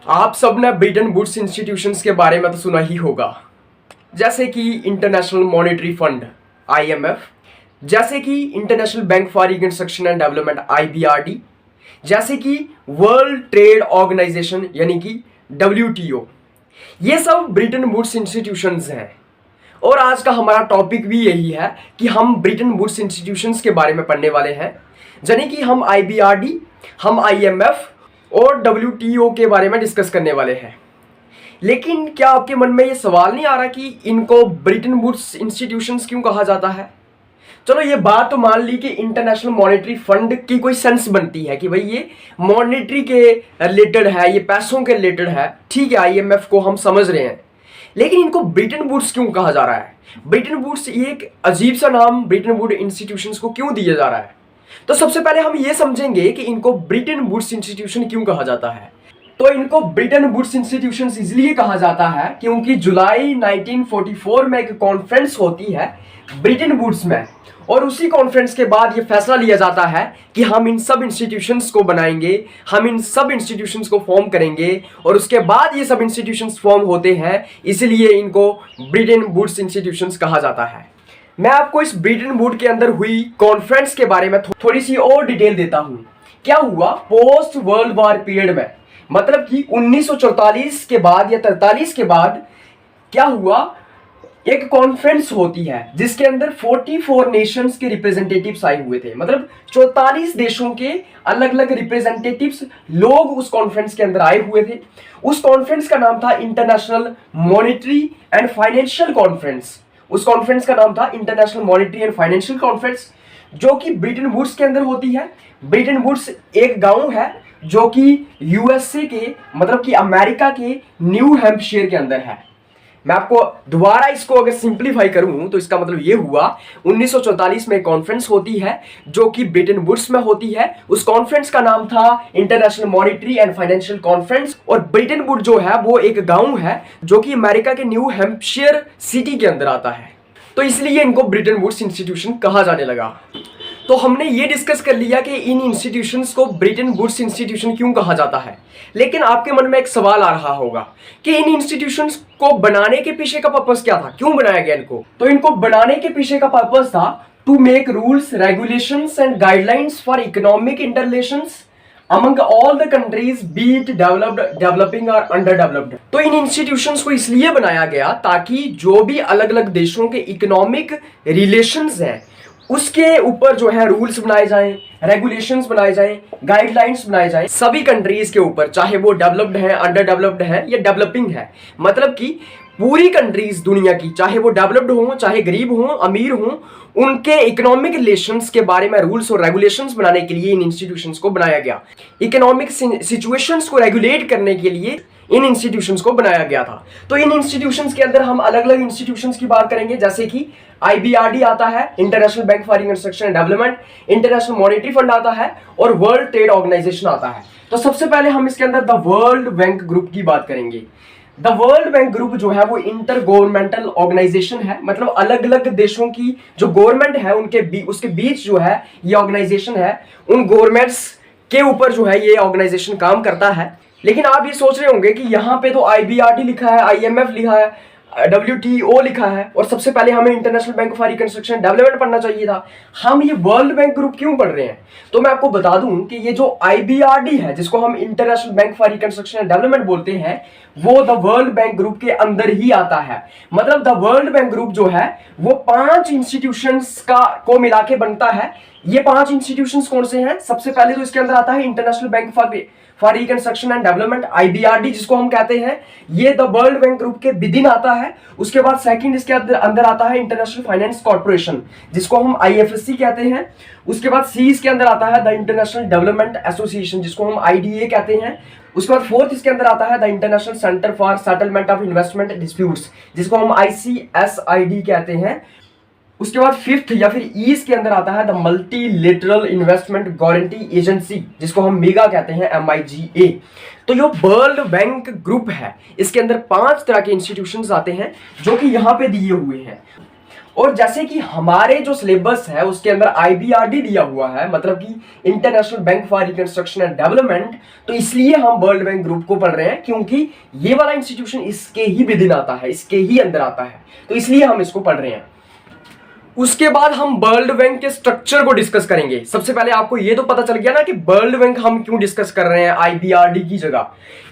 आप सब ने ब्रिटेन वुड्स इंस्टीट्यूशंस के बारे में तो सुना ही होगा, जैसे कि इंटरनेशनल मॉनेटरी फंड IMF, जैसे कि international bank for reconstruction and development IBRD, जैसे कि वर्ल्ड ट्रेड ऑर्गेनाइजेशन यानी कि WTO। ये सब ब्रिटेन वुड्स इंस्टीट्यूशंस हैं और आज का हमारा टॉपिक भी यही है कि हम ब्रिटेन वुड्स इंस्टीट्यूशंस के बारे में पढ़ने वाले हैं, यानी कि हम IBRD, हम IMF और WTO के बारे में डिस्कस करने वाले हैं। लेकिन क्या आपके मन में ये सवाल नहीं आ रहा कि इनको ब्रिटेन वुड्स इंस्टीट्यूशंस क्यों कहा जाता है? चलो ये बात तो मान ली कि इंटरनेशनल मॉनेटरी फंड की कोई सेंस बनती है कि भाई ये मॉनेटरी के रिलेटेड है, ये पैसों के रिलेटेड है, ठीक है, IMF को हम समझ रहे हैं। लेकिन इनको ब्रिटेन वुड्स क्यों कहा जा रहा है? ब्रिटेन वुड्स ये एक अजीब सा नाम ब्रिटेन वुड इंस्टीट्यूशंस को क्यों दिया जा रहा है? तो सबसे पहले हम ये समझेंगे कि इनको ब्रिटेन वुड्स इंस्टीट्यूशन क्यों कहा जाता है। तो इनको ब्रिटेन वुड्स इंस्टीट्यूशंस इसलिए कहा जाता है क्योंकि जुलाई 1944 में एक कॉन्फ्रेंस होती है ब्रिटेन वुड्स में, और उसी कॉन्फ्रेंस के बाद ये फैसला लिया जाता है कि हम इन सब इंस्टीट्यूशंस को बनाएंगे, हम इन सब इंस्टीट्यूशंस को फॉर्म करेंगे, और उसके बाद ये सब इंस्टीट्यूशंस फॉर्म होते हैं, इसलिए इनको ब्रिटेन वुड्स इंस्टीट्यूशंस कहा जाता है। मैं आपको इस ब्रिटेन वुड के अंदर हुई कॉन्फ्रेंस के बारे में थोड़ी सी और डिटेल देता हूं। क्या हुआ पोस्ट वर्ल्ड वॉर पीरियड में, मतलब कि 1944 के बाद या 43 के बाद क्या हुआ, एक कॉन्फ्रेंस होती है जिसके अंदर 44 नेशंस के रिप्रेजेंटेटिव्स आए हुए थे, मतलब 44 देशों के अलग अलग रिप्रेजेंटेटिव्स लोग उस कॉन्फ्रेंस के अंदर आए हुए थे। उस कॉन्फ्रेंस का नाम था international monetary and financial conference. उस कॉन्फ्रेंस का नाम था international monetary and financial conference, जो कि ब्रिटेन वुड्स के अंदर होती है। ब्रिटेन वुड्स एक गांव है जो कि USA के, मतलब कि अमेरिका के न्यू हैम्पशायर के अंदर है। मैं आपको दोबारा इसको अगर सिंप्लीफाई करूं तो इसका मतलब ये हुआ 1944 में कॉन्फ्रेंस होती है जो कि ब्रिटेन वुड्स में होती है। उस कॉन्फ्रेंस का नाम था international monetary and financial conference, और ब्रिटेन वुड जो है वो एक गांव है जो कि अमेरिका के न्यू हैम्पशायर सिटी के अंदर आता है, तो इसलिए इनको ब्रिटेन वुड्स इंस्टीट्यूशन कहा जाने लगा। तो हमने ये डिस्कस कर लिया कि इन इंस्टीट्यूशंस को ब्रिटेन वुड्स इंस्टीट्यूशन क्यों कहा जाता है। लेकिन आपके मन में एक सवाल आ रहा होगा कि इन इंस्टीट्यूशंस को बनाने के पीछे का पर्पस क्या था, क्यों बनाया गया इनको? तो इनको बनाने के पीछे का पर्पस था to make rules, regulations and guidelines for economic interrelations among all the countries, be it developed, developing or underdeveloped। तो इन इंस्टीट्यूशंस को इसलिए बनाया गया ताकि जो भी अलग अलग देशों के इकोनॉमिक रिलेशंस हैं उसके ऊपर जो है रूल्स बनाए जाएं, रेगुलेशंस बनाए जाएं, गाइडलाइंस बनाए जाएं सभी कंट्रीज के ऊपर, चाहे वो डेवलप्ड है, अंडर डेवलप्ड है या डेवलपिंग है। मतलब कि पूरी कंट्रीज दुनिया की, चाहे वो डेवलप्ड हो, चाहे गरीब हो, अमीर हो, उनके इकोनॉमिक रिलेशंस के बारे में रूल्स और रेगुलेशंस बनाने के लिए इन इंस्टीट्यूशंस को बनाया गया। इकोनॉमिक सिचुएशंस को रेगुलेट करने के लिए इन इंस्टीट्यूशंस को बनाया गया था। तो इन इंस्टीट्यूशंस के अंदर हम अलग अलग इंस्टीट्यूशंस की बात करेंगे, जैसे कि IBRD आता है, international bank for reconstruction and development, international monetary fund आता है, और वर्ल्ड ट्रेड ऑर्गेनाइजेशन आता है। तो सबसे पहले हम इसके अंदर द वर्ल्ड बैंक ग्रुप की बात करेंगे। द वर्ल्ड बैंक ग्रुप जो है वो इंटर गवर्नमेंटल ऑर्गेनाइजेशन है, मतलब अलग अलग देशों की जो गवर्नमेंट है उसके बीच जो है ये ऑर्गेनाइजेशन है, उन गवर्नमेंट्स के ऊपर जो है ये ऑर्गेनाइजेशन काम करता है। लेकिन आप ये सोच रहे होंगे कि यहाँ पे तो IBRD लिखा है, IMF लिखा है, WTO लिखा है, और सबसे पहले हमें international bank for reconstruction development पढ़ना चाहिए था, हम ये वर्ल्ड बैंक ग्रुप क्यों पढ़ रहे हैं? तो मैं आपको बता दूं कि ये जो IBRD है, जिसको हम international bank for reconstruction and development बोलते हैं, वो द वर्ल्ड बैंक ग्रुप के अंदर ही आता है। मतलब द वर्ल्ड बैंक ग्रुप जो है वो 5 इंस्टीट्यूशंस को मिला के बनता है। ये 5 इंस्टीट्यूशंस कौन से हैं? सबसे पहले तो इसके अंदर आता है international bank for reconstruction and development IBRD, जिसको हम कहते हैं, ये द वर्ल्ड बैंक ग्रुप के विदिन आता है। उसके बाद सेकंड इसके अंदर आता है इंटरनेशनल फाइनेंस कॉर्पोरेशन, जिसको हम IFSC कहते हैं। उसके बाद C इसके अंदर आता है द इंटरनेशनल डेवलपमेंट एसोसिएशन, जिसको हम IDA कहते हैं। उसके बाद फोर्थ इसके अंदर आता है the international centre for settlement of investment disputes, जिसको हम ICSID कहते हैं। उसके बाद फिफ्थ या फिर ईज के अंदर आता है the multilateral investment guarantee agency, जिसको हम मेगा कहते हैं, MIGA। तो जो वर्ल्ड बैंक ग्रुप है इसके अंदर 5 तरह के इंस्टीट्यूशंस आते हैं जो कि यहाँ पे दिए हुए हैं। और जैसे कि हमारे जो सिलेबस है उसके अंदर IBRD दिया हुआ है, मतलब कि international bank for reconstruction and development, तो इसलिए हम वर्ल्ड बैंक ग्रुप को पढ़ रहे हैं क्योंकि ये वाला इंस्टीट्यूशन इसके ही विदिन आता है, इसके ही अंदर आता है, तो इसलिए हम इसको पढ़ रहे हैं। उसके बाद हम वर्ल्ड बैंक के स्ट्रक्चर को डिस्कस करेंगे। सबसे पहले आपको ये तो पता चल गया ना कि वर्ल्ड बैंक हम क्यों डिस्कस कर रहे हैं IBRD की जगह।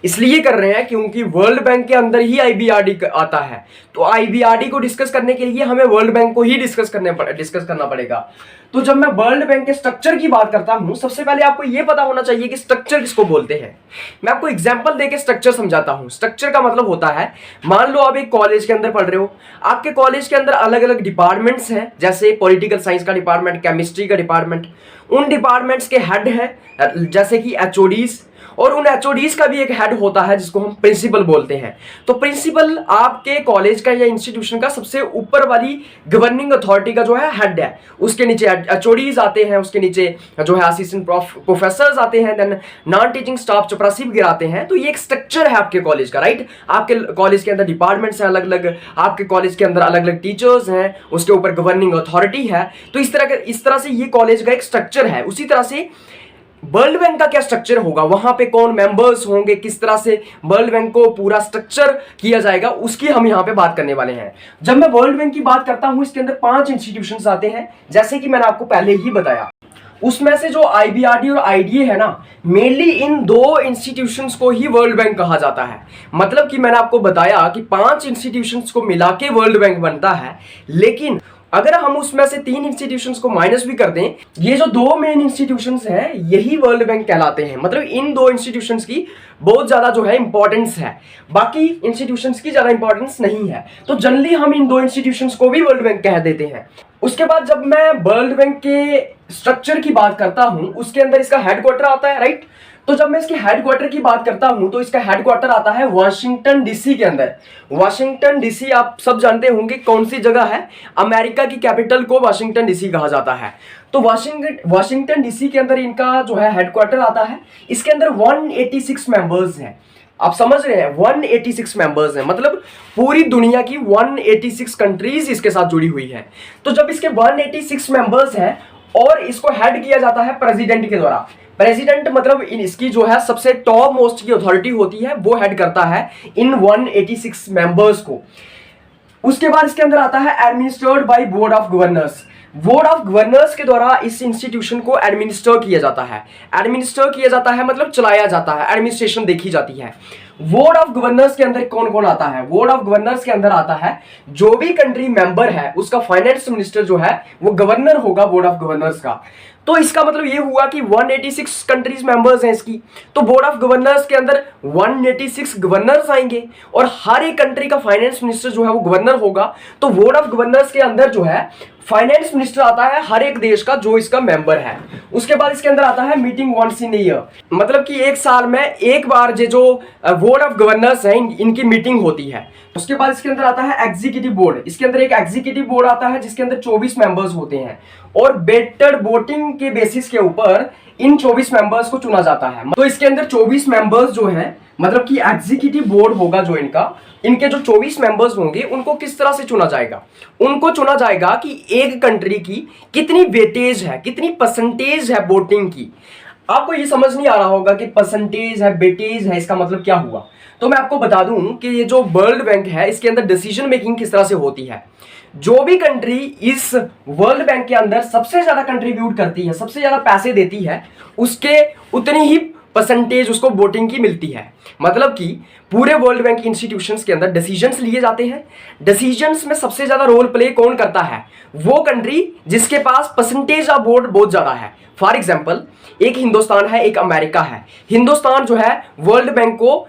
इसलिए कर रहे हैं क्योंकि वर्ल्ड बैंक के अंदर ही IBRD आता है, तो IBRD को डिस्कस करने के लिए हमें वर्ल्ड बैंक को ही डिस्कस करना पड़ेगा। तो जब मैं वर्ल्ड बैंक के स्ट्रक्चर की बात करता हूं, सबसे पहले आपको यह पता होना चाहिए कि स्ट्रक्चर किसको बोलते हैं। मैं आपको एग्जांपल देके स्ट्रक्चर समझाता हूं। स्ट्रक्चर का मतलब होता है, मान लो आप एक कॉलेज के अंदर पढ़ रहे हो, आपके कॉलेज के अंदर अलग अलग डिपार्टमेंट्स हैं, जैसे पॉलिटिकल साइंस का डिपार्टमेंट, केमिस्ट्री का डिपार्टमेंट। उन डिपार्टमेंट्स के हेड हैं जैसे कि HODs, और उन HODs का भी एक हेड होता है जिसको हम प्रिंसिपल बोलते हैं। तो प्रिंसिपल आपके कॉलेज का या इंस्टीट्यूशन का सबसे ऊपर वाली गवर्निंग अथॉरिटी का जो है हेड है। उसके नीचे HODs आते हैं, उसके नीचे जो है असिस्टेंट प्रोफेसर्स आते हैं, देन नॉन टीचिंग स्टाफ चपरासी वगैरह आते हैं। तो ये एक स्ट्रक्चर है आपके कॉलेज का, राइट। आपके कॉलेज के अंदर डिपार्टमेंट्स हैं अलग अलग, आपके कॉलेज के अंदर अलग अलग टीचर्स हैं, उसके ऊपर गवर्निंग अथॉरिटी है। तो इस तरह से ये कॉलेज का एक स्ट्रक्चर है। उसी तरह से वर्ल्ड बैंक का क्या स्ट्रक्चर होगा, वहां पे कौन मेंबर्स होंगे, किस तरह से वर्ल्ड बैंक को पूरा स्ट्रक्चर किया जाएगा, उसकी हम यहां पे बात करने वाले हैं। जब मैं वर्ल्ड बैंक की बात करता हूं, इसके अंदर 5 इंस्टीट्यूशंस आते हैं, जैसे कि मैंने आपको पहले ही बताया। उसमें से जो IBRD और IDA है ना, मेनली इन 2 इंस्टीट्यूशंस को ही वर्ल्ड बैंक कहा जाता है। मतलब कि मैंने आपको बताया कि 5 इंस्टीट्यूशंस को मिला के वर्ल्ड बैंक बनता है, लेकिन अगर हम उसमें से 3 इंस्टीट्यूशंस को माइनस भी कर दें, ये जो 2 मेन इंस्टीट्यूशंस हैं यही वर्ल्ड बैंक कहलाते हैं। मतलब इन 2 इंस्टीट्यूशंस की बहुत ज्यादा जो है इंपॉर्टेंस है, बाकी इंस्टीट्यूशंस की ज्यादा इंपॉर्टेंस नहीं है। तो जनरली हम इन 2 इंस्टीट्यूशंस को भी वर्ल्ड बैंक कह देते हैं। उसके बाद जब मैं वर्ल्ड बैंक के स्ट्रक्चर की बात करता हूं, उसके अंदर इसका हेडक्वार्टर आता है, राइट। तो जब मैं इसके हेडक्वार्टर की बात करता हूं, तो इसका हेडक्वार्टर आता है वाशिंगटन DC के अंदर। वाशिंगटन DC आप सब जानते होंगे कौन सी जगह है, अमेरिका की कैपिटल को वाशिंगटन DC कहा जाता है। तो वाशिंगटन DC के अंदर इनका जो है हेडक्वार्टर आता है। इसके अंदर 186 मेंबर्स हैं। आप समझ रहे हैं, 186 मेंबर्स हैं, मतलब पूरी दुनिया की 186 कंट्रीज इसके साथ जुड़ी हुई है। तो जब इसके 186 मेंबर्स हैं और इसको हेड किया जाता है प्रेसिडेंट के द्वारा। प्रेसिडेंट मतलब इसकी जो है सबसे टॉप मोस्ट की अथॉरिटी होती है, वो हेड करता है इन 186 मेंबर्स को। उसके बाद इसके अंदर आता है administered by board of governors. Board of governors के द्वारा इस इंस्टीट्यूशन को एडमिनिस्टर किया जाता है। एडमिनिस्टर किया जाता है मतलब चलाया जाता है, एडमिनिस्ट्रेशन देखी जाती है। बोर्ड ऑफ गवर्नर्स के अंदर कौन कौन आता है, बोर्ड ऑफ गवर्नर्स के अंदर आता है जो भी कंट्री मेंबर है उसका फाइनेंस मिनिस्टर जो है वो गवर्नर होगा बोर्ड ऑफ गवर्नर्स का। तो इसका मतलब ये हुआ कि 186 कंट्रीज मेंबर्स हैं इसकी, तो बोर्ड ऑफ गवर्नर्स के अंदर 186 गवर्नर्स आएंगे और हर एक कंट्री का फाइनेंस मिनिस्टर जो है वो गवर्नर होगा। तो बोर्ड ऑफ गवर्नर्स के अंदर जो है फाइनेंस मिनिस्टर आता है हर एक देश का जो इसका मेंबर है। उसके बाद इसके अंदर आता है मीटिंग वंस इन ईयर, मतलब कि एक साल में एक बार जो बोर्ड ऑफ गवर्नर्स हैं इनकी मीटिंग होती है। उसके बाद इसके अंदर आता है एग्जीक्यूटिव बोर्ड। इसके अंदर एक एग्जीक्यूटिव बोर्ड आता है जिसके अंदर 24 मेंबर्स होते हैं और बेटर वोटिंग के बेसिस के ऊपर इन 24 मेंबर्स को चुना जाता है। तो इसके अंदर 24 मेंबर्स जो हैं, मतलब कि एग्जीक्यूटिव बोर्ड होगा जो इनके जो 24 मेंबर्स होंगे उनको किस तरह से चुना जाएगा। उनको चुना जाएगा कि एक कंट्री की कितनी वेटेज है, कितनी परसेंटेज है वोटिंग की। आपको ये समझ नहीं आ रहा होगा कि परसेंटेज है, वेटेज है, इसका मतलब क्या हुआ। तो मैं आपको बता दूं कि ये जो वर्ल्ड बैंक है इसके अंदर डिसीजन मेकिंग किस तरह से होती है। जो भी कंट्री इस वर्ल्ड बैंक के अंदर सबसे ज्यादा कंट्रीब्यूट करती है, सबसे ज्यादा पैसे देती है, उसके उतनी ही परसेंटेज उसको वोटिंग की मिलती है। मतलब कि पूरे वर्ल्ड बैंक इंस्टीट्यूशंस के अंदर डिसीजंस लिए जाते हैं। डिसीजंस में सबसे ज्यादा रोल प्ले कौन करता है, वो कंट्री जिसके पास परसेंटेज ऑफ वोट बहुत ज्यादा है। फॉर एग्जाम्पल एक हिंदुस्तान है, एक अमेरिका है। हिंदुस्तान जो है वर्ल्ड बैंक को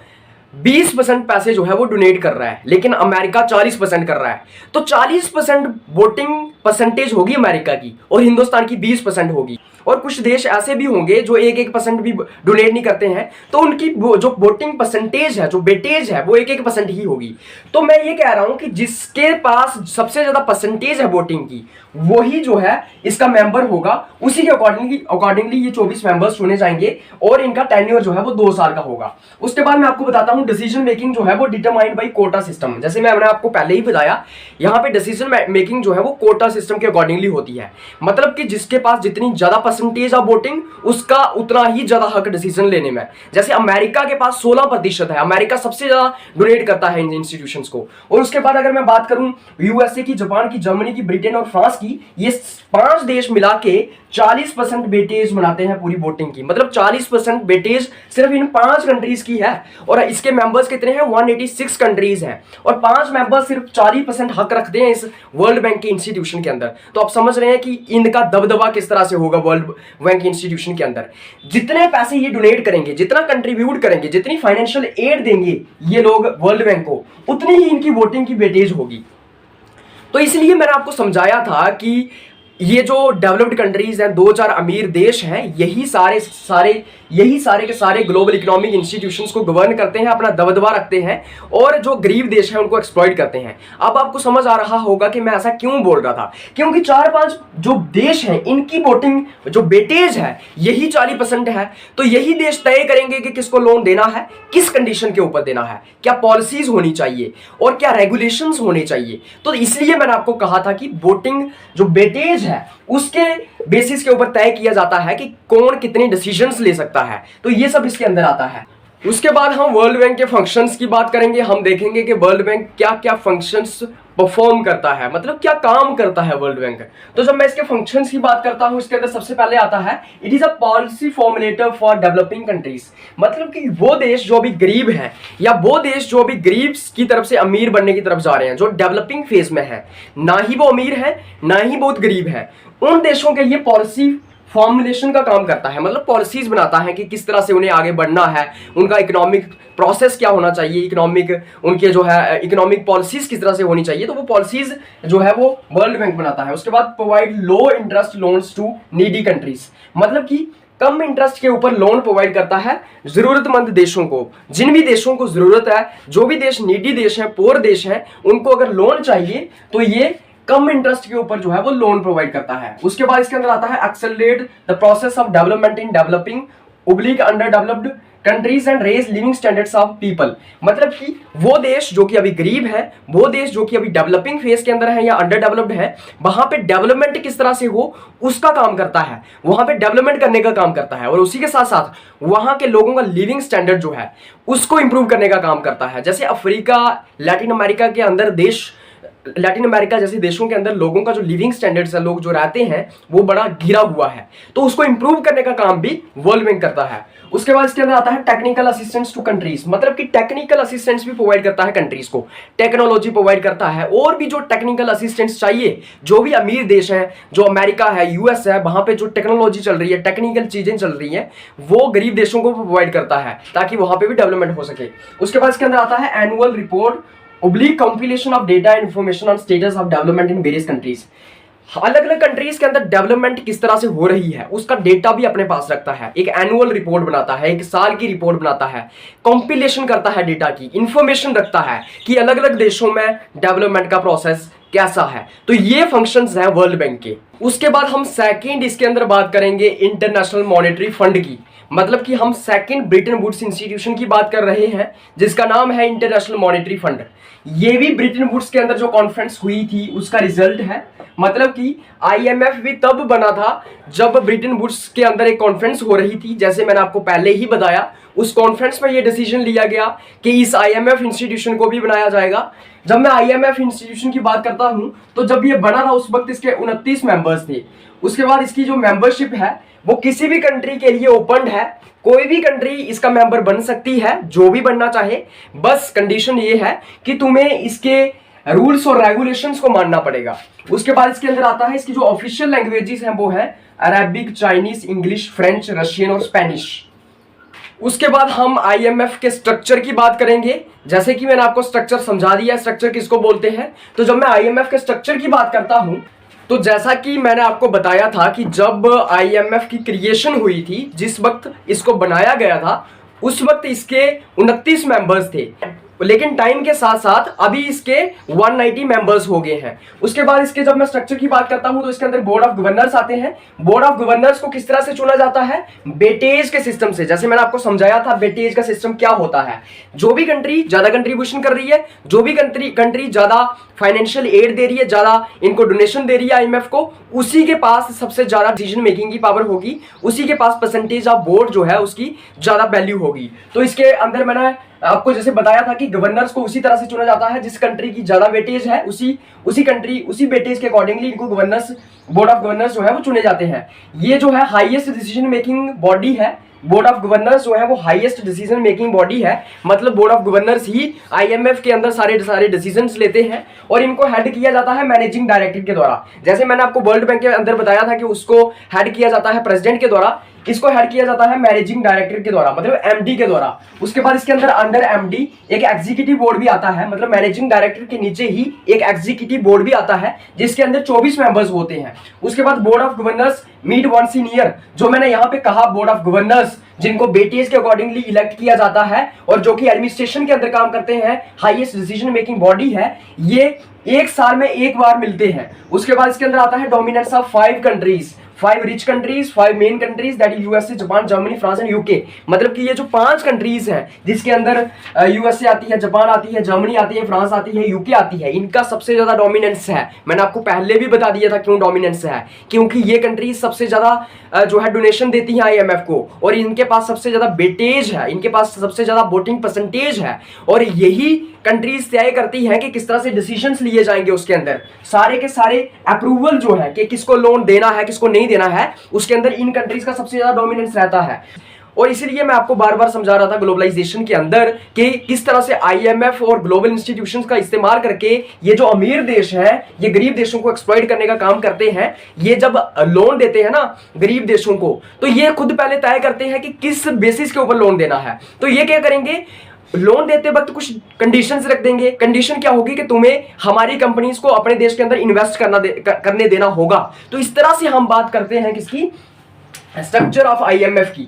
20% पैसे जो है वो डोनेट कर रहा है, लेकिन अमेरिका 40% कर रहा है। तो 40% वोटिंग परसेंटेज होगी अमेरिका की और हिंदुस्तान की 20% होगी। और कुछ देश ऐसे भी होंगे जो 1% भी डोनेट नहीं करते हैं, तो उनकी जो वोटिंग परसेंटेज है, जो वेटेज है, वो 1% ही होगी। तो मैं ये कह रहा हूं कि जिसके पास सबसे ज्यादा परसेंटेज है वोटिंग की, वही जो है इसका मेंबर होगा। उसी के अकॉर्डिंगली ये 24 मेंबर्स चुने जाएंगे और इनका टेन्योर जो है वो 2 साल का होगा। उसके बाद मैं आपको बताता हूं डिसीजन मेकिंग जो है वो डिटरमाइंड बाई कोटा सिस्टम। जैसे मैंने आपको पहले ही बताया, यहाँ पे डिसीजन मेकिंग जो है वो कोटा सिस्टम के अकॉर्डिंगली होती है। मतलब कि जिसके पास जितनी ज्यादा परसेंटेज ऑफ वोटिंग, उसका उतना ही ज्यादा हक डिसीजन लेने में। जैसे अमेरिका के पास 16% है, अमेरिका सबसे ज्यादा डोनेट करता है इन इंस्टीट्यूशंस को। और उसके बाद अगर मैं बात करूं यूएसए की, जापान की, जर्मनी की, ब्रिटेन और फ्रांस की, ये 5 देश मिला के 40% वेटेज बनाते हैं पूरी वोटिंग की। मतलब 40% वेटेज सिर्फ इन 5 कंट्रीज की है। और इसके मेंबर्स कितने हैं? 186 कंट्रीज हैं और 5 मेंबर्स सिर्फ 40% हक रखते हैं इस वर्ल्ड बैंक के इंस्टीट्यूशन के अंदर। तो आप समझ रहे हैं कि इनका दबदबा किस तरह से होगा वर्ल्ड बैंक इंस्टीट्यूशन के अंदर। जितने पैसे ये डोनेट करेंगे, जितना कंट्रीब्यूट करेंगे, जितनी फाइनेंशियल एड देंगे ये लोग वर्ल्ड बैंक को, उतनी ही इनकी वोटिंग की वेटेज होगी। तो इसलिए मैंने आपको समझाया था कि ये जो डेवलप्ड कंट्रीज हैं, 2-4 अमीर देश हैं, यही सारे के सारे ग्लोबल इकोनॉमिक इंस्टीट्यूशंस को गवर्न करते हैं, अपना दबदबा रखते हैं और जो गरीब देश हैं उनको एक्सप्लॉइट करते हैं। अब आपको समझ आ रहा होगा कि मैं ऐसा क्यों बोल रहा था, क्योंकि 4-5 जो देश हैं इनकी वोटिंग जो वेटेज है यही 40% है। तो यही देश तय करेंगे कि किसको लोन देना है, किस कंडीशन के ऊपर देना है, क्या पॉलिसीज होनी चाहिए और क्या रेगुलेशंस होने चाहिए। तो इसलिए मैंने आपको कहा था कि वोटिंग जो वेटेज है उसके बेसिस के ऊपर तय किया जाता है कि कौन कितने डिसीजंस ले सकता है। तो ये सब इसके अंदर आता है। उसके बाद हम वर्ल्ड बैंक के फंक्शंस की बात करेंगे। हम देखेंगे कि वर्ल्ड बैंक क्या क्या फंक्शंस परफॉर्म करता है, मतलब क्या काम करता है वर्ल्ड बैंक। तो जब मैं इसके फंक्शंस की बात करता हूं, इसके अंदर सबसे पहले आता है it is a policy formulator for developing countries. मतलब कि वो देश जो अभी गरीब है या वो देश जो अभी गरीब की तरफ से अमीर बनने की तरफ जा रहे हैं, जो डेवलपिंग फेज में है, ना ही वो अमीर है ना ही बहुत गरीब है, उन देशों के लिए पॉलिसी फॉर्मुलेशन का काम करता है। मतलब पॉलिसीज बनाता है कि किस तरह से उन्हें आगे बढ़ना है, उनका इकोनॉमिक प्रोसेस क्या होना चाहिए, उनके जो है इकोनॉमिक पॉलिसीज किस तरह से होनी चाहिए। तो वो पॉलिसीज जो है वो वर्ल्ड बैंक बनाता है। उसके बाद provide low interest loans to needy countries. मतलब कि कम इंटरेस्ट के ऊपर लोन प्रोवाइड करता है जरूरतमंद देशों को। जिन भी देशों को जरूरत है, जो भी देश नीडी देश है, पोर देश है, उनको अगर लोन चाहिए तो ये कम इंटरेस्ट के ऊपर जो है वो लोन प्रोवाइड करता है। उसके बाद इसके अंदर आता है accelerate the process of development in developing oblique under developed countries and raise living standards of people. मतलब कि वो देश जो कि अभी गरीब है, वो देश जो कि अभी डेवलपिंग फेज के अंदर है या अंडर डेवलप्ड है, वहां पे डेवलपमेंट किस तरह से हो उसका काम करता है, वहां पे डेवलपमेंट करने का काम करता है। और उसी के साथ साथ वहां के लोगों का लिविंग स्टैंडर्ड जो है उसको इंप्रूव करने का काम करता है। जैसे अफ्रीका, लैटिन अमेरिका के अंदर देश, लैटिन अमेरिका जैसे देशों के अंदर लोगों का जो लिविंग स्टैंडर्ड्स है, लोग जो रहते हैं वो बड़ा गिरा हुआ है, तो उसको इंप्रूव करने का काम भी वर्ल्ड बैंक करता है। उसके बाद इसके अंदर आता है टेक्निकल असिस्टेंस टू कंट्रीज। मतलब कि टेक्निकल असिस्टेंस भी प्रोवाइड करता है कंट्रीज को, टेक्नोलॉजी प्रोवाइड करता है और भी जो टेक्निकल असिस्टेंस चाहिए। जो भी अमीर देश हैं, जो अमेरिका है, यूएस है, वहां पे जो टेक्नोलॉजी चल रही है, टेक्निकल चीजें चल रही हैं, वो गरीब देशों को प्रोवाइड करता है ताकि वहां पे भी डेवलपमेंट हो सके। उसके बाद इसके अंदर आता है annual report oblique compilation of data and information on status of development in various countries. अलग अलग कंट्रीज के अंदर डेवलपमेंट किस तरह से हो रही है उसका डेटा भी अपने पास रखता है। एक एनुअल रिपोर्ट बनाता है, एक साल की रिपोर्ट बनाता है, कंपिलेशन करता है डेटा की, इंफॉर्मेशन रखता है कि अलग अलग देशों में डेवलपमेंट का प्रोसेस कैसा है। तो ये फंक्शंस हैं वर्ल्ड बैंक के। उसके बाद हम सेकंड इसके अंदर बात करेंगे इंटरनेशनल मॉनेटरी फंड की। मतलब कि हम सेकंड ब्रेटन वुड्स इंस्टीट्यूशन की बात कर रहे हैं जिसका नाम है इंटरनेशनल मॉनेटरी फंड। ये भी ब्रेटन वुड्स के अंदर जो कॉन्फ्रेंस हुई थी उसका रिजल्ट है। मतलब कि आईएमएफ भी तब बना था जब ब्रेटन वुड्स के अंदर एक कॉन्फ्रेंस हो रही थी। जैसे मैंने आपको पहले ही बताया, उस कॉन्फ्रेंस में ये डिसीजन लिया गया कि इस आईएमएफ इंस्टीट्यूशन को भी बनाया जाएगा। जब मैं आईएमएफ इंस्टीट्यूशन की बात करता हूं तो जब ये बना था उस वक्त इसके 29 मेंबर्स थे। उसके बाद इसकी जो मेंबरशिप है वो किसी भी कंट्री के लिए ओपन है, कोई भी कंट्री इसका मेंबर बन सकती है जो भी बनना चाहे। बस कंडीशन ये है कि तुम्हें इसके रूल्स और रेगुलेशंस को मानना पड़ेगा। उसके बाद इसके अंदर आता है इसकी जो ऑफिशियल लैंग्वेजेस हैं वो है Arabic, Chinese, English, French, Russian और स्पेनिश। उसके बाद हम आईएमएफ के स्ट्रक्चर की बात करेंगे। जैसे कि मैंने आपको स्ट्रक्चर समझा दिया, स्ट्रक्चर किसको बोलते हैं। तो जब मैं आईएमएफ के स्ट्रक्चर की बात करता हूं तो जैसा कि मैंने आपको बताया था कि जब आईएमएफ की क्रिएशन हुई थी, जिस वक्त इसको बनाया गया था, उस वक्त इसके 29 मेंबर्स थे, लेकिन टाइम के साथ साथ अभी इसके 190 मेंबर्स हो गए हैं। उसके बाद इसके जब मैं स्ट्रक्चर की बात करता हूं तो इसके अंदर बोर्ड ऑफ गवर्नर्स आते हैं। बोर्ड ऑफ गवर्नर्स को किस तरह से चुना जाता है? वेटेज के सिस्टम से। जैसे मैंने आपको समझाया था वेटेज का सिस्टम क्या होता है। जो भी कंट्री ज्यादा कंट्रीब्यूशन कर रही है, जो भी कंट्री ज्यादा फाइनेंशियल एड दे रही है, ज्यादा इनको डोनेशन दे रही है आईएमएफ को, उसी के पास सबसे ज्यादा डिसीजन मेकिंग की पावर होगी, उसी के पास परसेंटेज ऑफ बोर्ड जो है उसकी ज्यादा वैल्यू होगी। तो इसके अंदर मैंने आपको जैसे बताया था कि गवर्नर्स को उसी तरह से चुना जाता है, जिस कंट्री की ज्यादा वेटेज है उसी कंट्री उसी वेटेज के अकॉर्डिंगली इनको गवर्नर्स, बोर्ड ऑफ गवर्नर्स जो है वो चुने जाते हैं। ये जो है हाईएस्ट डिसीजन मेकिंग बॉडी है। बोर्ड ऑफ गवर्नर्स जो है वो हाईएस्ट डिसीजन मेकिंग बॉडी है, मतलब board of governors he IMF के अंदर सारे डिसीजंस लेते हैं और इनको हेड किया जाता है मैनेजिंग डायरेक्टर के द्वारा। जैसे मैंने आपको वर्ल्ड बैंक के अंदर बताया था कि उसको हेड किया जाता है प्रेसिडेंट के द्वारा, इसको हेड किया जाता है मैनेजिंग डायरेक्टर के द्वारा, मतलब एमडी के द्वारा। उसके बाद इसके अंदर अंडर एमडी एक एग्जीक्यूटिव बोर्ड भी आता है, मतलब मैनेजिंग डायरेक्टर के नीचे ही एक एग्जीक्यूटिव बोर्ड भी आता है जिसके अंदर 24 मेंबर्स होते हैं। उसके बाद board of governors meet once in year, जो मैंने यहाँ पे कहा बोर्ड ऑफ गवर्नर्स जिनको वेटेज के अकॉर्डिंगली इलेक्ट किया जाता है और जो कि एडमिनिस्ट्रेशन के अंदर काम करते हैं, हाईएस्ट डिसीजन मेकिंग बॉडी है, ये एक साल में एक बार मिलते हैं। उसके बाद इसके अंदर आता है dominance of 5 countries, 5 rich countries, 5 main countries, that is USA, Japan, Germany, France and UK. मतलब कि ये जो 5 कंट्रीज हैं जिसके अंदर यूएसए आती है, जापान आती है, जर्मनी आती है, फ्रांस आती है, यूके आती है, इनका सबसे ज्यादा डोमिनेंस है। मैंने आपको पहले भी बता दिया था क्यों डोमिनेंस है, क्योंकि ये कंट्रीज सबसे ज्यादा जो है डोनेशन देती है आईएमएफ को और इनके पास सबसे ज्यादा वेटेज है, इनके पास सबसे ज्यादा वोटिंग परसेंटेज है और यही कंट्रीज तय करती हैं कि किस तरह से डिसीजंस लिए जाएंगे। उसके अंदर सारे के सारे अप्रूवल जो है कि किसको लोन देना है, किसको नहीं देना है, उसके अंदर इन कंट्रीज का सबसे ज्यादा डोमिनेंस रहता है। और इसीलिए मैं आपको बार बार समझा रहा था ग्लोबलाइजेशन के अंदर कि किस तरह से आईएमएफ और ग्लोबल इंस्टीट्यूशंस का इस्तेमाल करके ये जो अमीर देश हैं ये गरीब देशों को एक्सप्लॉइट करने का काम करते हैं। ये जब लोन देते हैं ना गरीब देशों को, तो ये खुद पहले तय करते हैं कि किस बेसिस के ऊपर लोन देना है। तो ये क्या करेंगे, लोन देते वक्त कुछ कंडीशंस रख देंगे। कंडीशन क्या होगी कि तुम्हें हमारी कंपनीज को अपने देश के अंदर इन्वेस्ट करने देना होगा। तो इस तरह से हम बात करते हैं किसकी, स्ट्रक्चर ऑफ आईएमएफ की।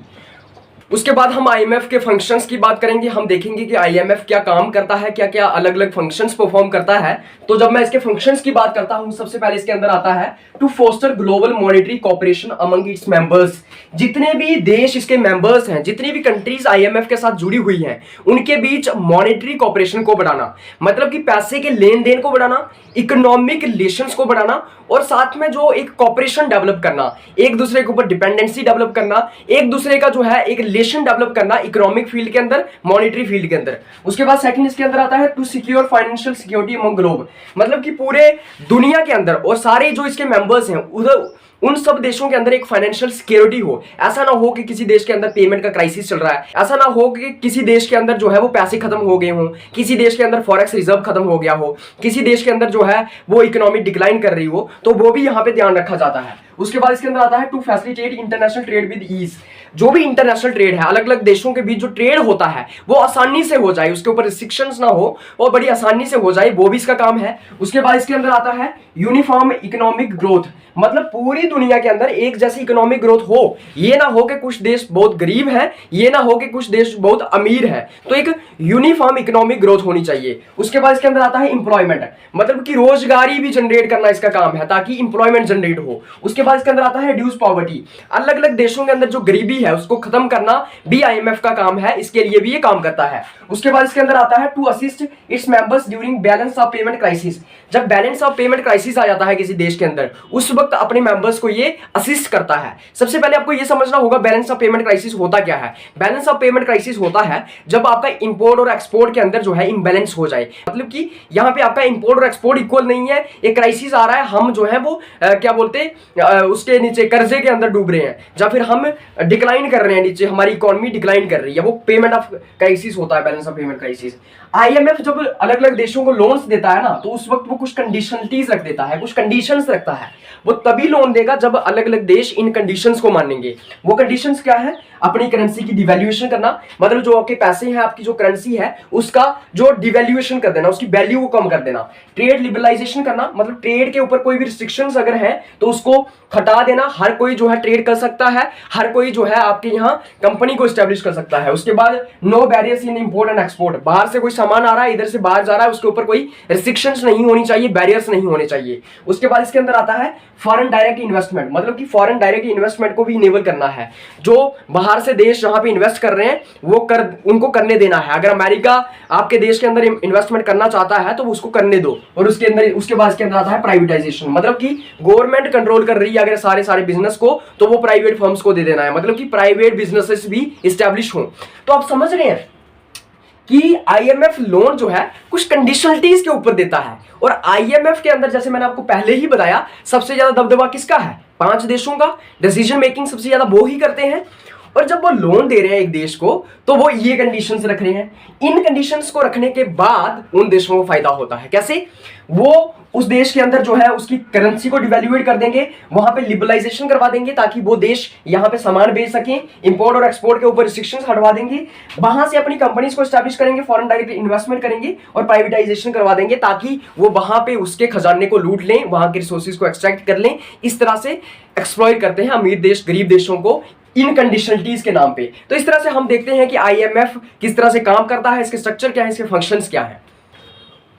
उसके बाद हम आईएमएफ के फंक्शंस की बात करेंगे। हम देखेंगे कि आईएमएफ क्या काम करता है, क्या क्या अलग अलग फंक्शंस परफॉर्म करता है। तो जब मैं इसके फंक्शंस की बात करता हूं, सबसे पहले इसके अंदर आता है to foster global monetary cooperation among its members. जितने भी देश इसके मेंबर्स हैं, जितनी भी कंट्रीज आईएमएफ के साथ जुड़ी हुई हैं, उनके बीच मॉनेटरी कोऑपरेशन को बढ़ाना, मतलब कि पैसे के लेन देन को बढ़ाना, इकोनॉमिक रिलेशंस को बढ़ाना और साथ में जो एक कोऑपरेशन डेवलप करना, एक दूसरे के ऊपर डिपेंडेंसी डेवलप करना, एक दूसरे का जो है एक रिलेशन डेवलप करना इकोनॉमिक फील्ड के अंदर, मॉनेटरी फील्ड के अंदर। उसके बाद सेकंड इसके अंदर आता है to secure financial security among globe, मतलब कि पूरे दुनिया के अंदर और सारे जो इसके मेंबर्स हैं उधर उन सब देशों के अंदर एक फाइनेंशियल सिक्योरिटी हो। ऐसा ना हो कि किसी देश के अंदर पेमेंट का क्राइसिस चल रहा है, ऐसा ना हो कि किसी देश के अंदर जो है वो पैसे खत्म हो गए हों, किसी देश के अंदर फॉरेक्स रिजर्व खत्म हो गया हो, किसी देश के अंदर जो है वो इकोनॉमी डिक्लाइन कर रही हो, तो वो भी यहाँ पे ध्यान रखा जाता है। उसके बाद इसके अंदर आता है to facilitate international trade with ease. जो भी इंटरनेशनल ट्रेड है, अलग अलग देशों के बीच जो ट्रेड होता है वो आसानी से हो जाए, उसके ऊपर रिस्ट्रिक्शंस ना हो और बड़ी आसानी से हो जाए, वो भी इसका काम है। उसके बाद इसके अंदर आता है यूनिफॉर्म इकोनॉमिक ग्रोथ, मतलब पूरी दुनिया के अंदर एक जैसी इकोनॉमिक ग्रोथ हो। ये ना हो कि कुछ देश बहुत गरीब है, ये ना हो कि कुछ देश बहुत अमीर है, तो एक यूनिफॉर्म इकोनॉमिक ग्रोथ होनी चाहिए। उसके बाद इसके अंदर आता है एम्प्लॉयमेंट, मतलब कि रोजगारी भी जनरेट करना इसका काम है ताकि एम्प्लॉयमेंट जनरेट हो। उसके बाद इसके अंदर आता है रिड्यूस पॉवर्टी, अलग अलग देशों के अंदर जो गरीबी है उसको खत्म करना भी आईएमएफ का काम है, इसके लिए भी ये काम करता है। उसके बाद इसके अंदर आता है to assist its members during balance of payment crisis. जब बैलेंस ऑफ पेमेंट क्राइसिस आ जाता है किसी देश के अंदर, उस वक्त अपने मेंबर्स को ये असिस्ट करता है। सबसे पहले आपको ये समझना होगा बैलेंस ऑफ पेमेंट क्राइसिस होता क्या है। बैलेंस ऑफ पेमेंट क्राइसिस होता है जब आपका इंपोर्ट और एक्सपोर्ट के अंदर जो है इम्बैलेंस हो जाए, मतलब कि यहाँ पे आपका इंपोर्ट और एक्सपोर्ट इक्वल नहीं है, एक क्राइसिस आ रहा है, हम जो है वो क्या बोलते हैं उसके नीचे कर्जे के अंदर डूब रहे हैं या फिर हम डिक्लाइन कर रहे हैं, नीचे हमारी इकोनॉमी डिक्लाइन कर रही है, वो पेमेंट ऑफ क्राइसिस होता है, balance of payment crisis. IMF जब अलग अलग देशों को लोन्स देता है ना, तो उस वक्त वो कुछ कंडीशनलिटीज रख देता है, कुछ कंडीशंस रखता है। वो तभी लोन देगा जब अलग अलग देश इन कंडीशंस को मानेंगे। वो कंडीशंस क्या है, अपनी करेंसी की डिवैल्यूएशन करना, मतलब जो आपके पैसे हैं, आपकी जो करेंसी है उसका जो डिवैल्यूएशन कर देना, उसकी वैल्यू को कम कर देना। ट्रेड लिबरलाइजेशन करना, मतलब ट्रेड के ऊपर कोई भी रिस्ट्रिक्शंस अगर है तो उसको हटा देना। हर कोई जो है ट्रेड कर सकता है, हर कोई जो है आपके यहाँ कंपनी को एस्टेब्लिश कर सकता है। उसके बाद no barriers in import and export, बाहर से कोई सामान आ रहा है, इधर से बाहर जा रहा है, उसके ऊपर कोई रिस्ट्रिक्शंस नहीं होनी चाहिए, बैरियर्स नहीं होने चाहिए। उसके बाद इसके अंदर आता है फॉरेन डायरेक्ट इन्वेस्टमेंट, मतलब कि फॉरेन डायरेक्ट इन्वेस्टमेंट को भी इनेबल करना है। जो बाहर से देश जहां पे इन्वेस्ट कर रहे हैं वो उनको करने देना है। अगर अमेरिका आपके देश के अंदर इन्वेस्टमेंट करना चाहता है तो उसको करने दो। और उसके बाद इसके अंदर आता है प्राइवेटाइजेशन, मतलब कि गवर्नमेंट कंट्रोल कर रही है अगर सारे बिजनेस को, तो वो प्राइवेट फर्म्स को दे देना है, मतलब कि प्राइवेट बिजनेसेस भी इस्टेब्लिश हो। तो आप समझ रहे हैं कि आईएमएफ लोन जो है कुछ कंडीशनलिटीज के ऊपर देता है। और आईएमएफ के अंदर जैसे मैंने आपको पहले ही बताया, सबसे ज्यादा दबदबा किसका है? 5 देशों का। डिसीजन मेकिंग सबसे ज्यादा वो ही करते हैं। और जब वो लोन दे रहे हैं एक देश को तो वो ये कंडीशंस रख रहे हैं। इन कंडीशंस को रखने के बाद उन देशों को फायदा होता है। कैसे? वो उस देश के अंदर जो है उसकी करेंसी को डिवैल्यूएट कर देंगे, वहां पे लिबरलाइजेशन करवा देंगे ताकि वो देश यहां पे सामान बेच सकें, इंपोर्ट और एक्सपोर्ट के ऊपर रिस्ट्रिक्शंस हटवा देंगे, वहां से अपनी कंपनीज को एस्टैब्लिश करेंगे, फॉरेन डायरेक्ट इन्वेस्टमेंट करेंगे और प्राइवेटाइजेशन करवा देंगे ताकि वो वहां पे उसके खजाने को लूट लें, वहां के रिसोर्सेज को एक्सट्रैक्ट कर लें। इस तरह से एक्सप्लॉइट करते हैं अमीर देश गरीब देशों को इन कंडीशनलिटीज के नाम पे। तो इस तरह से हम देखते हैं कि आईएमएफ किस तरह से काम करता है, इसके स्ट्रक्चर क्या है, इसके फंक्शंस क्या है।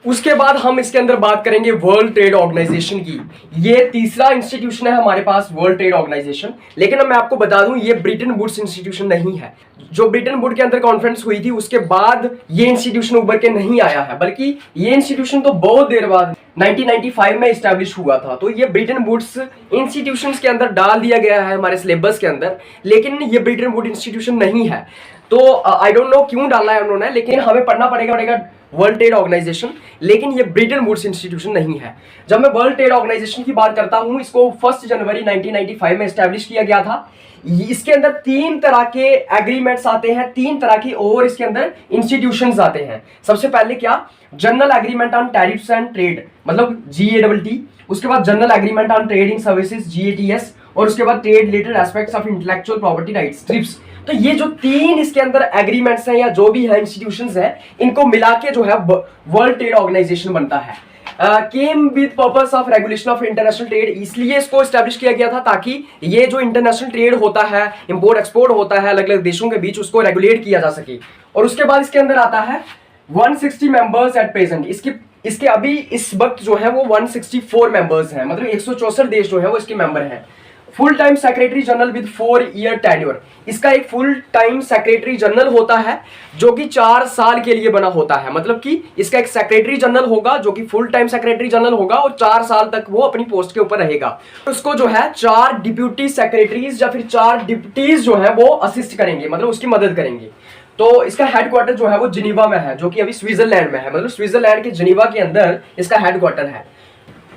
उसके बाद हम इसके अंदर बात करेंगे वर्ल्ड ट्रेड ऑर्गेनाइजेशन की। ये तीसरा इंस्टीट्यूशन है हमारे पास, वर्ल्ड ट्रेड ऑर्गेनाइजेशन। लेकिन अब मैं आपको बता दूं ये ब्रिटेन वुड्स इंस्टीट्यूशन नहीं है। जो ब्रिटेन वुड के अंदर कॉन्फ्रेंस हुई थी उसके बाद ये इंस्टीट्यूशन उभर के नहीं आया है, बल्कि ये इंस्टीट्यूशन तो बहुत देर बाद 1995 में इस्टेब्लिश हुआ था। तो ये ब्रिटेन वुड्स इंस्टीट्यूशंस के अंदर डाल दिया गया है हमारे सिलेबस के अंदर, लेकिन ये ब्रिटेन वुड इंस्टीट्यूशन नहीं है। तो आई डोंट नो क्यों डाला है उन्होंने, लेकिन हमें पढ़ना पड़ेगा वर्ल्ड ट्रेड ऑर्गेनाइजेशन, लेकिन ये ब्रिटेन वुड्स इंस्टीट्यूशन नहीं है। जब मैं वर्ल्ड ट्रेड ऑर्गेनाइजेशन की बात करता हूं, इसको 1 जनवरी 1995 में एस्टैब्लिश किया गया था। इसके अंदर 3 तरह के एग्रीमेंट्स आते हैं, 3 तरह की और इसके अंदर इंस्टीट्यूशंस आते हैं। सबसे पहले क्या? General agreement on tariffs and trade, मतलब GATT। उसके बाद general agreement on trading services GATS, और उसके बाद trade related aspects of intellectual property rights TRIPS। तो ये जो 3 इसके अंदर एग्रीमेंट्स हैं या जो भी है इंस्टीट्यूशंस हैं, इनको मिला के जो है वर्ल्ड ट्रेड ऑर्गेनाइजेशन बनता है। Came with purpose of regulation of international trade, इसलिए इसको एस्टैब्लिश किया गया था ताकि ये जो इंटरनेशनल ट्रेड होता है, इंपोर्ट एक्सपोर्ट होता है अलग अलग देशों के बीच, उसको रेगुलेट किया जा सके। और उसके बाद इसके अंदर आता है 160 मेंबर्स एट प्रेजेंट। इसके अभी इस वक्त जो है वो 164 मेंबर्स हैं, मतलब 164 देश जो है वो इसके मेंबर हैं। Full time secretary general with 4 year tenure, इसका एक फुल टाइम सेक्रेटरी जनरल होता है जो कि 4 साल के लिए बना होता है। मतलब कि इसका एक सेक्रेटरी जनरल होगा जो कि फुल टाइम सेक्रेटरी जनरल होगा और 4 साल तक वो अपनी पोस्ट के ऊपर रहेगा। उसको जो है 4 डिप्यूटी सेक्रेटरीज या फिर 4 डिप्टीज जो है वो असिस्ट करेंगे, मतलब उसकी मदद करेंगे। तो इसका हेडक्वार्टर जो है वो जिनीवा में है, जो कि अभी स्विट्जरलैंड में है, मतलब स्विट्जरलैंड के जिनीवा के अंदर इसका हेडक्वार्टर है।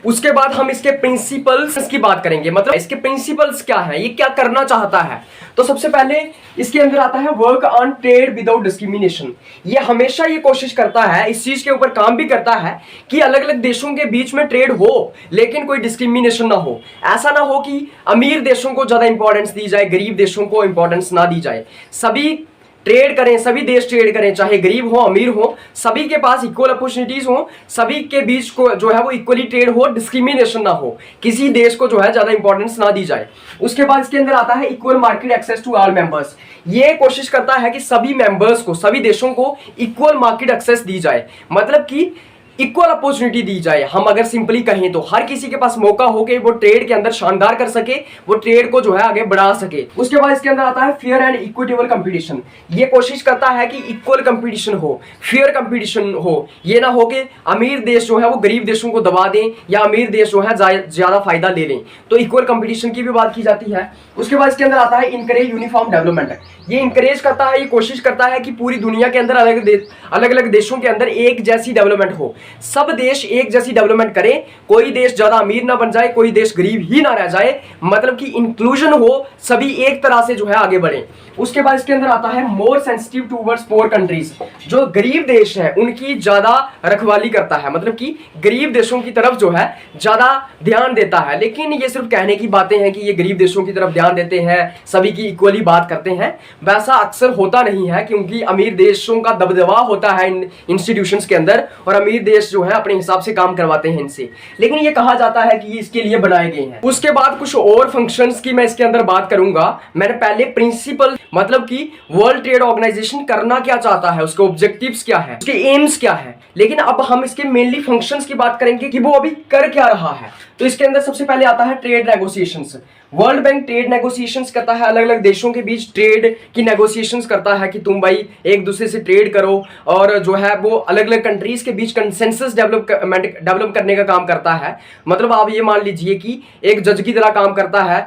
उसके बाद हम इसके प्रिंसिपल्स की बात करेंगे, मतलब इसके प्रिंसिपल्स क्या है, ये क्या करना चाहता है। तो सबसे पहले इसके अंदर आता है work on trade without discrimination. ये हमेशा ये कोशिश करता है, इस चीज के ऊपर काम भी करता है कि अलग अलग देशों के बीच में ट्रेड हो लेकिन कोई डिस्क्रिमिनेशन ना हो। ऐसा ना हो कि अमीर देशों को ज्यादा इंपॉर्टेंस दी जाए, गरीब देशों को इंपॉर्टेंस ना दी जाए। सभी ट्रेड करें, सभी देश ट्रेड करें, चाहे गरीब हो अमीर हो, सभी के पास इक्वल अपॉर्चुनिटीज हो, सभी के बीच को जो है वो इक्वली ट्रेड हो, डिस्क्रिमिनेशन ना हो, किसी देश को जो है ज्यादा इंपॉर्टेंस ना दी जाए। उसके बाद इसके अंदर आता है equal market access to all members. ये कोशिश करता है कि सभी मेंबर्स को, सभी देशों को इक्वल मार्केट एक्सेस दी जाए, मतलब कि इक्वल अपॉर्चुनिटी दी जाए। हम अगर सिंपली कहें तो हर किसी के पास मौका हो कि वो ट्रेड के अंदर शानदार कर सके, वो ट्रेड को जो है आगे बढ़ा सके। उसके बाद इसके अंदर आता है फेयर एंड इक्विटेबल कंपटीशन। ये कोशिश करता है कि इक्वल कंपटीशन हो, फेयर कंपटीशन हो। ये ना हो कि अमीर देश जो है वो गरीब देशों को दबा दें या अमीर देश जो है ज्यादा फायदा ले लें। तो इक्वल कंपटीशन की भी बात की जाती है। उसके बाद इसके अंदर आता है इनकरेज यूनिफॉर्म डेवलपमेंट। ये इंकरेज करता है, ये कोशिश करता है कि पूरी दुनिया के अंदर अलग अलग देशों के अंदर एक जैसी डेवलपमेंट हो। सब देश एक जैसी डेवलपमेंट करें, कोई देश ज्यादा अमीर ना बन जाए, कोई देश गरीब ही ना रह जाए, मतलब कि इंक्लूजन हो, सभी एक तरह से जो है आगे बढ़े। उसके बाद इसके अंदर आता है more sensitive towards poor countries, जो गरीब देश हैं उनकी ज्यादा रखवाली करता है, मतलब कि गरीब देशों की तरफ जो है ज्यादा ध्यान देता है। लेकिन ये सिर्फ कहने की बातें हैं कि ये गरीब देशों की तरफ ध्यान देते हैं, सभी की इक्वली बात करते हैं, वैसा अक्सर होता नहीं है, क्योंकि अमीर देशों का दबदबा होता है इंस्टीट्यूशंस के अंदर, और अमीर देश जो है अपने हिसाब से काम करवाते हैं इनसे। लेकिन ये कहा जाता है कि इसके लिए बनाए गए हैं। उसके बाद कुछ और फंक्शंस की मैं इसके अंदर बात करूंगा। मैंने पहले प्रिंसिपल, मतलब कि वर्ल्ड ट्रेड ऑर्गेनाइजेशन करना क्या चाहता है, उसके ऑब्जेक्टिव्स क्या है, उसके एम्स क्या है, लेकिन अब हम इसके मेनली फंक्शंस की बात करेंगे कि वो अभी कर क्या रहा है। तो इसके अंदर सबसे पहले आता है trade negotiations. World bank trade negotiations करता है, अलग अलग देशों के बीच ट्रेड की नेगोशिएशंस करता है कि तुम भाई एक दूसरे से ट्रेड करो, और जो है वो अलग अलग कंट्रीज के बीच कंसेंसस डेवलप करने का काम करता है। मतलब आप ये मान लीजिए कि एक जज की तरह काम करता है,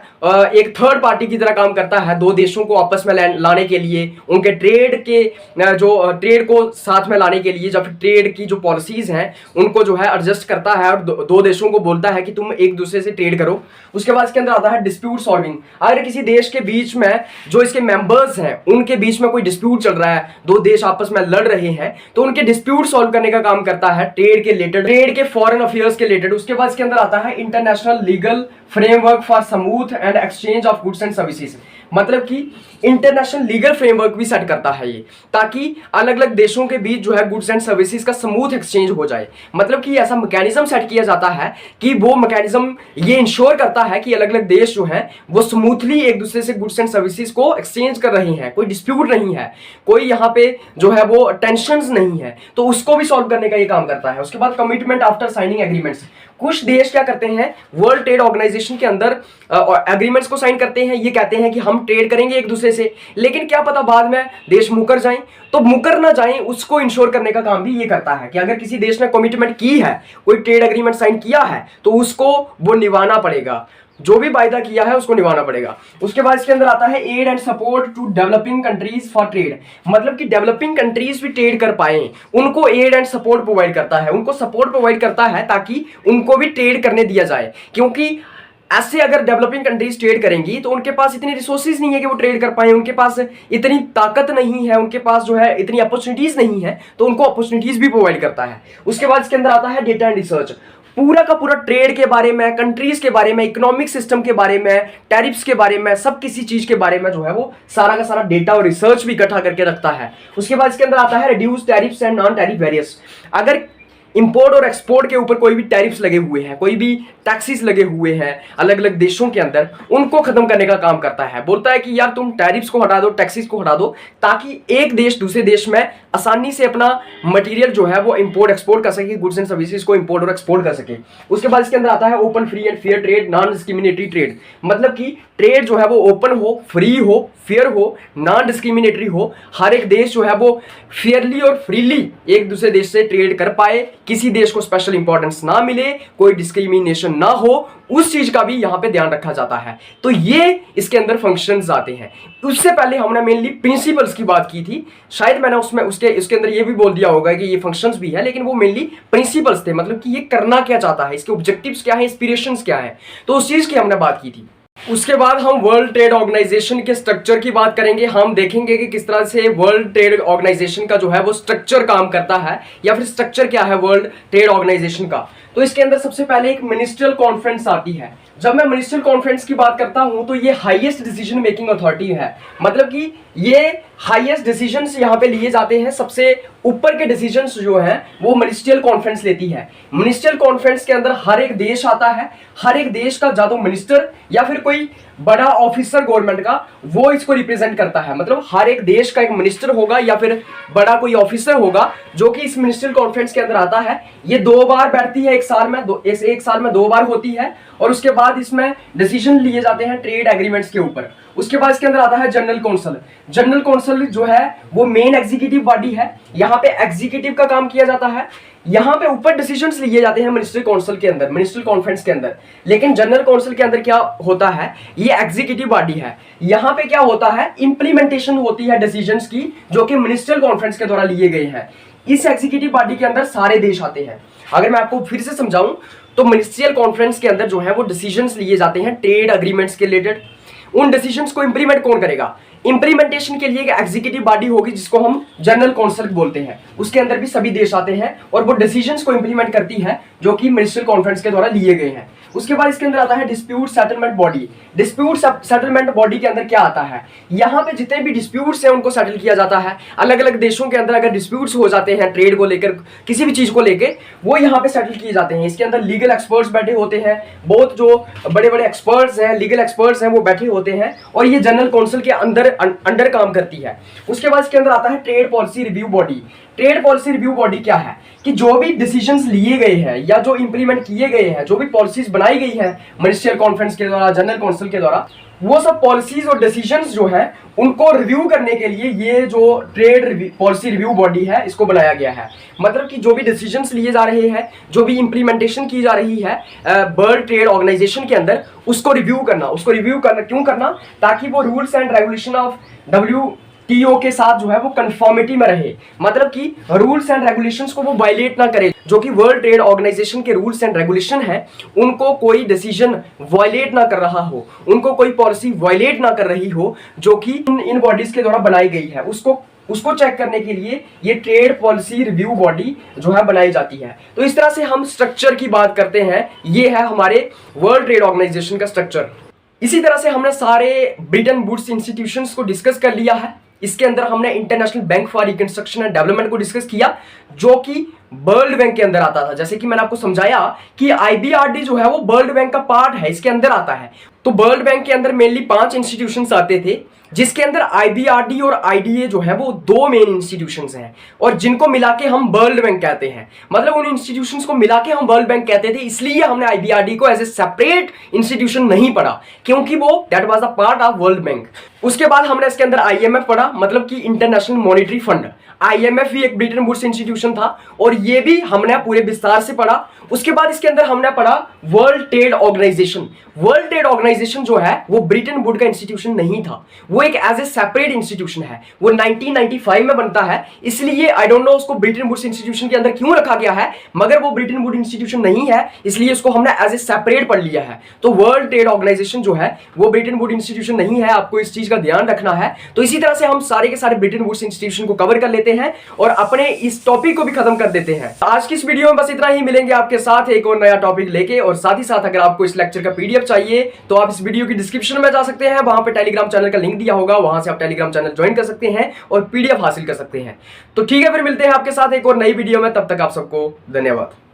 एक थर्ड पार्टी की तरह काम करता है, दो देशों को आपस में लाने के लिए, उनके ट्रेड के जो ट्रेड को साथ में लाने के लिए, जब ट्रेड की जो पॉलिसीज हैं उनको जो है एडजस्ट करता है, और दो देशों को बोलता है कि तुम एक दूसरे से ट्रेड करो। उसके बाद इसके अंदर आता है डिस्प्यूट सॉल्विंग। अगर किसी देश के बीच में जो इसके मेंबर्स हैं उनके बीच में कोई डिस्प्यूट चल रहा है, दो देश आपस में लड़ रहे हैं, तो उनके डिस्प्यूट सॉल्व करने का काम करता है ट्रेड के रिलेटेड, ट्रेड के फॉरेन अफेयर्स के रिलेटेड। उसके बाद इसके अंदर आता है international legal framework for smooth and exchange of goods and services, मतलब कि इंटरनेशनल लीगल फ्रेमवर्क भी सेट करता है ये, ताकि अलग अलग देशों के बीच जो है गुड्स एंड सर्विसेज का स्मूथ एक्सचेंज हो जाए। मतलब कि ऐसा मैकेनिज्म सेट किया जाता है कि वो मैकेनिज्म ये इंश्योर करता है कि अलग अलग देश जो है वो स्मूथली एक दूसरे से गुड्स एंड सर्विसेज को एक्सचेंज कर रहे हैं, कोई डिस्प्यूट नहीं है, कोई यहाँ पे जो है वो टेंशंस नहीं है, तो उसको भी सॉल्व करने का ये काम करता है। उसके बाद कमिटमेंट आफ्टर साइनिंग एग्रीमेंट्स। कुछ देश क्या करते हैं, वर्ल्ड ट्रेड ऑर्गेनाइजेशन के अंदर एग्रीमेंट्स को साइन करते हैं, ये कहते हैं कि हम ट्रेड करेंगे एक दूसरे से, लेकिन क्या पता बाद में देश मुकर जाएं, तो मुकर ना जाएं उसको इंश्योर करने का काम भी ये करता है कि अगर किसी देश ने कमिटमेंट की है, कोई ट्रेड एग्रीमेंट साइन किया है, तो उसको वो निभाना पड़ेगा, जो भी वायदा किया है उसको निभाना पड़ेगा। उसके बाद इसके अंदर आता है aid and support to developing countries for trade, मतलब कि डेवलपिंग कंट्रीज भी ट्रेड कर पाए, उनको एड एंड सपोर्ट प्रोवाइड करता है, उनको सपोर्ट प्रोवाइड करता है ताकि उनको भी ट्रेड करने दिया जाए। क्योंकि ऐसे अगर डेवलपिंग कंट्रीज ट्रेड करेंगी तो उनके पास इतनी रिसोर्सेज नहीं है कि वो ट्रेड कर पाए, उनके पास इतनी ताकत नहीं है, उनके पास जो है इतनी अपॉर्चुनिटीज नहीं है, तो उनको अपॉर्चुनिटीज भी प्रोवाइड करता है। उसके बाद इसके अंदर आता है डेटा एंड रिसर्च, पूरा का पूरा ट्रेड के बारे में, कंट्रीज के बारे में, इकोनॉमिक सिस्टम के बारे में, टैरिफ्स के बारे में, सब किसी चीज के बारे में जो है वो सारा का सारा डेटा और रिसर्च भी इकट्ठा करके रखता है। उसके बाद इसके अंदर आता है reduce tariffs and non tariff barriers. अगर इंपोर्ट और एक्सपोर्ट के ऊपर कोई भी टैरिफ्स लगे हुए हैं, कोई भी टैक्सेस लगे हुए हैं अलग अलग देशों के अंदर, उनको खत्म करने का काम करता है। बोलता है कि यार तुम टैरिफ्स को हटा दो, टैक्सेस को हटा दो, ताकि एक देश दूसरे देश में आसानी से अपना मटेरियल जो है वो इंपोर्ट एक्सपोर्ट कर सके, गुड्स एंड सर्विसेज को इंपोर्ट और एक्सपोर्ट कर सके। उसके बाद इसके अंदर आता है open free and fair trade, non discriminatory trade, मतलब कि ट्रेड जो है वो ओपन हो, फ्री हो, फेयर हो, नॉन डिस्क्रिमिनेटरी हो, हर एक देश जो है वो फेयरली और फ्रीली एक दूसरे देश से ट्रेड कर पाए, किसी देश को स्पेशल इंपॉर्टेंस ना मिले, कोई डिस्क्रिमिनेशन ना हो, उस चीज का भी यहां पे ध्यान रखा जाता है। तो ये इसके अंदर फंक्शंस आते हैं। उससे पहले हमने मेनली प्रिंसिपल्स की बात की थी, शायद मैंने उसमें उसके अंदर ये भी बोल दिया होगा कि ये फंक्शंस भी है, लेकिन वो मेनली प्रिंसिपल्स थे, मतलब कि ये करना क्या चाहता है, इसके ऑब्जेक्टिव्स क्या है, इंस्पिरेशंस क्या है, तो उस चीज की हमने बात की थी। उसके बाद हम वर्ल्ड ट्रेड ऑर्गेनाइजेशन के स्ट्रक्चर की बात करेंगे। हम देखेंगे कि किस तरह से वर्ल्ड ट्रेड ऑर्गेनाइजेशन का जो है वो स्ट्रक्चर काम करता है, या फिर स्ट्रक्चर क्या है वर्ल्ड ट्रेड ऑर्गेनाइजेशन का। तो इसके अंदर सबसे पहले एक मिनिस्ट्रियल कॉन्फ्रेंस आती है। जब मैं मिनिस्ट्रियल कॉन्फ्रेंस की बात करता हूं तो ये हाईएस्ट डिसीजन मेकिंग अथॉरिटी है, मतलब कि ये हाईएस्ट डिसीजंस यहाँ पे लिए जाते हैं, सबसे ऊपर के डिसीजंस जो हैं वो मिनिस्ट्रियल कॉन्फ्रेंस लेती है। मिनिस्ट्रियल कॉन्फ्रेंस के अंदर हर एक देश आता है, हर एक देश का या तो मिनिस्टर या फिर कोई बड़ा ऑफिसर गवर्नमेंट का, वो इसको रिप्रेजेंट करता है। मतलब हर एक देश का एक मिनिस्टर होगा या फिर बड़ा कोई ऑफिसर होगा जो कि इस मिनिस्ट्रियल कॉन्फ्रेंस के अंदर आता है। ये 2 बार बैठती है, एक साल में 2 बार होती है, और उसके बाद इसमें डिसीजन लिए जाते हैं ट्रेड एग्रीमेंट्स के ऊपर। उसके बाद इसके अंदर आता है जनरल काउंसिल। जनरल काउंसिल जो है वो मेन एग्जीक्यूटिव बॉडी है, यहाँ पे एग्जीक्यूटिव का काम किया जाता है, यहाँ पे ऊपर डिसीजंस लिए जाते हैं मिनिस्ट्रियल काउंसिल के अंदर, मिनिस्ट्रियल कॉन्फ्रेंस के अंदर। लेकिन जनरल काउंसिल के अंदर क्या होता है, ये एग्जीक्यूटिव बॉडी है, यहाँ पे क्या होता है, इंप्लीमेंटेशन होती है डिसीजंस की जो कि मिनिस्ट्रियल कॉन्फ्रेंस के द्वारा लिए गए हैं। इस एग्जीक्यूटिव बॉडी के अंदर सारे देश आते हैं। अगर मैं आपको फिर से समझाऊं तो मिनिस्ट्रियल कॉन्फ्रेंस के अंदर जो है वो डिसीजंस लिए जाते हैं ट्रेड अग्रीमेंट्स के रिलेटेड। उन डिसीजंस को इंप्लीमेंट कौन करेगा? इंप्लीमेंटेशन के लिए एक एग्जीक्यूटिव बॉडी होगी जिसको हम जनरल काउंसिल बोलते हैं, उसके अंदर भी सभी देश आते हैं और वो डिसीजंस को इंप्लीमेंट करती है जो कि मिनिस्ट्रियल कॉन्फ्रेंस के द्वारा लिए गए हैं। उसके बाद इसके अंदर आता है dispute settlement body. Dispute settlement body के अंदर क्या आता है? यहाँ पे जितने भी डिस्प्यूट्स हैं उनको सेटल किया जाता है। अलग अलग देशों के अंदर अगर डिस्प्यूट्स हो जाते हैं ट्रेड को लेकर, किसी भी चीज को लेकर, वो यहाँ पे सेटल किए जाते हैं। इसके अंदर लीगल एक्सपर्ट्स बैठे होते हैं, बहुत जो बड़े बड़े एक्सपर्ट्स हैं, लीगल एक्सपर्ट्स हैं, वो बैठे होते हैं और ये जनरल काउंसिल के अंडर काम करती है। उसके बाद इसके अंदर आता है trade policy review body. Trade policy review body क्या है कि जो भी डिसीजंस लिए गए हैं या जो इंप्लीमेंट किए गए हैं, जो भी पॉलिसीज बनाई गई है मिनिस्ट्रियल कॉन्फ्रेंस के द्वारा, जनरल काउंसिल के द्वारा, वो सब पॉलिसीज और डिसीजंस जो है उनको रिव्यू करने के लिए ये जो ट्रेड पॉलिसी रिव्यू बॉडी है इसको बनाया गया है। मतलब कि जो भी डिसीजंस लिए जा रहे हैं, जो भी इंप्लीमेंटेशन की जा रही है वर्ल्ड ट्रेड ऑर्गेनाइजेशन के अंदर, उसको रिव्यू करना क्यों करना? ताकि वो rules and regulation of WTO के साथ जो है वो कंफर्मिटी में रहे। मतलब कि रूल्स एंड रेगुलेशंस को वो वायलेट ना करे, जो कि वर्ल्ड ट्रेड ऑर्गेनाइजेशन के रूल्स एंड रेगुलेशन है उनको कोई डिसीजन वायलेट ना कर रहा हो, उनको कोई पॉलिसी वायलेट ना कर रही हो जो कि इन बॉडीज के द्वारा बनाई गई है, उसको चेक करने के लिए ये ट्रेड पॉलिसी रिव्यू बॉडी जो है बनाई जाती है। तो इस तरह से हम स्ट्रक्चर की बात करते हैं, ये है हमारे वर्ल्ड ट्रेड ऑर्गेनाइजेशन का स्ट्रक्चर। इसी तरह से हमने सारे ब्रिटेन वुड्स इंस्टीट्यूशंस को डिस्कस कर लिया है। इसके अंदर हमने international bank for reconstruction and development को डिस्कस किया जो कि वर्ल्ड बैंक के अंदर आता था। जैसे कि मैंने आपको समझाया कि IBRD जो है वो वर्ल्ड बैंक का पार्ट है, इसके अंदर आता है। तो वर्ल्ड बैंक के अंदर मेनली 5 इंस्टीट्यूशंस आते थे, जिसके अंदर IBRD और IDA जो है वो 2 मेन इंस्टीट्यूशंस हैं और जिनको मिला के हम वर्ल्ड बैंक कहते हैं। मतलब उन इंस्टीट्यूशंस को मिला के हम वर्ल्ड बैंक कहते थे, इसलिए हमने IBRD को एज ए सेपरेट इंस्टीट्यूशन नहीं पढ़ा, क्योंकि वो that was a part of world bank. उसके बाद हमने इसके अंदर IMF पढ़ा, मतलब कि इंटरनेशनल मॉनेटरी फंड। IMF भी एक ब्रिटेन वुड्स इंस्टीट्यूशन था और ये भी हमने पूरे विस्तार से पढ़ा। उसके बाद इसके अंदर हमने पढ़ा world trade organisation. World trade organisation जो है वो ब्रिटेन वुड का इंस्टीट्यूशन नहीं था, वो एक एज ए सेपरेट इंस्टीट्यूशन है। वो 1995 में बनता है, इसलिए आई डोंट नो उसको ब्रिटेन वुड्स इंस्टीट्यूशन के अंदर क्यों रखा गया है, मगर वो ब्रिटेन वुड इंस्टीट्यूशन नहीं है, इसलिए इसको हमने एज ए सेपरेट पढ़ लिया है। तो वर्ल्ड ट्रेड ऑर्गेनाइजेशन जो है वो ब्रिटेन वुड इंस्टीट्यूशन नहीं है, आपको इस चीज का ध्यान रखना है। तो इसी तरह से हम सारे के सारे ब्रिटेन वुड्स इंस्टीट्यूशन को कवर कर लेते हैं और अपने इस टॉपिक को भी खत्म कर देते हैं। आज की इस वीडियो में बस इतना ही, मिलेंगे आपके साथ एक और नया टॉपिक लेके। और साथ ही साथ अगर आपको इस लेक्चर का PDF चाहिए तो आप इस वीडियो की डिस्क्रिप्शन में जा सकते हैं, वहां पे टेलीग्राम चैनल का लिंक दिया होगा, वहां से आप टेलीग्राम चैनल ज्वाइन कर सकते हैं और PDF हासिल कर सकते हैं। तो ठीक है, फिर मिलते हैं आपके साथ एक और नई वीडियो में, तब तक आप सबको धन्यवाद।